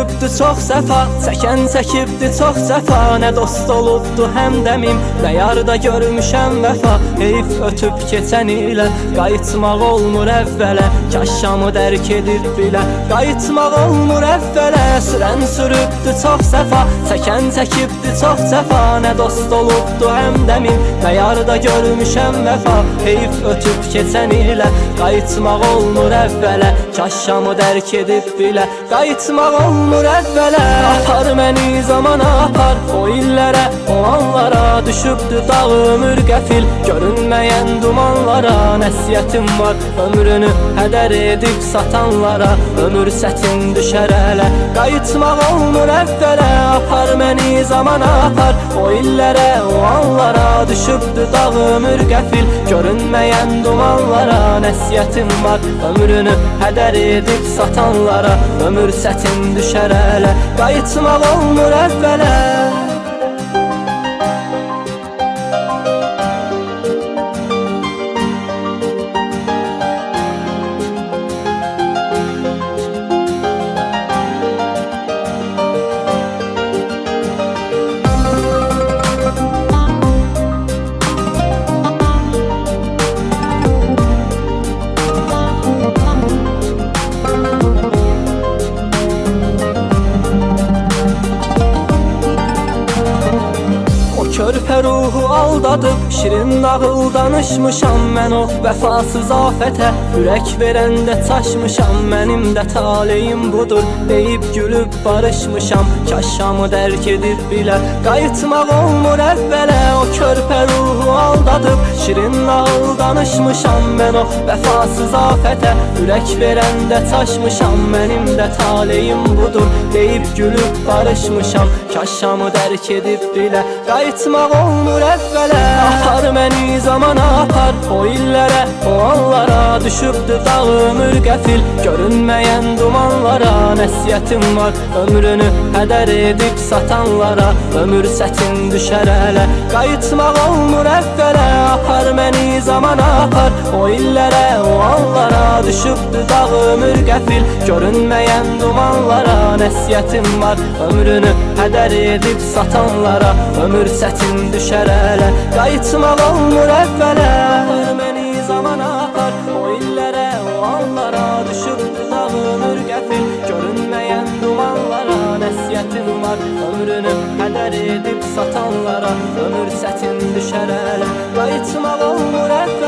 sürübdü çox səfa, çəkən çəkibdi çox cəfa. Nə dost olubdu həmdəmim, nə yarda görmüşəm vəfa. Heyf ötüb keçən ilə qayıtmaq olmur əvvələ. Kaşşamı dərk edib bilə, qayıtmaq olmur əvvələ. Sürən sürübdü çox səfa, çəkən çəkibdi çox cəfa. Nə dost olubdu həmdəmim, nə yarda görmüşəm vəfa. Heyf ötüb keçən ilə qayıtmaq olmur əvvələ. Kaşşamı dərk edib bilə, qayıtmaq olmur əvvələ. Apar məni zamana apar, o illərə, o anlara. Düşübdü dağ ömür qəfil, görünməyən dumanlara. Nəsiyyətim var ömrünü hədər edib satanlara. Ömür sətin düşər ələ, qayıtmaq olmur əvvələ. Apar məni zamana apar, o illərə, o anlara. Düşübdü dağ ömür qəfil, görünməyən dumanlara. Nəsiyyətim var ömrünü hədər edib satanlara. Ömür sətin düşər ələ, qayıtmaq olmur əvvələ. Körpə ruhu aldadıb, şirin nağıl danışmışam. Mən o vəfasız afətə ürək verəndə çaşmışam. Mənim də taleyim budur deyib gülüb barışmışam. Kaşşamı dərk edib bilə, qayıtmaq olmur əvvələ. O körpə ruhu aldadıb, şirin nağıl danışmışam. Mən o vəfasız afətə ürək verəndə çaşmışam. Mənim də taleyim budur deyib gülüb barışmışam. Kaşşamı dərk edib bilə, qayıtmaq olmur əvvələ. Apar məni zamana apar, o illərə, o anlara. Düşübdü dağ ömür qəfil, görünməyən dumanlara. Nəsiyyətim var ömrünü hədər edib satanlara. Ömür sətin düşər ələ, qayıtmaq olmur əvvələ. Apar məni zamana apar, o illərə, o anlara. Düşübdü dağ ömür qəfil, görünməyən dumanlara. Nəsiyyətim var ömrünü hədər edib satanlara. Ömür sətin düşər ələ, qayıtmaq olmur əvvələ. Apar məni zamana apar, o illərə, o anlara. Düşübdü dağ ömür qəfil, görünməyən dumanlara. Nəsiyyətim var ömrünü hədər edib satanlara. Ömür sətin düşər ələ, qayıtmaq olmur əvvələ.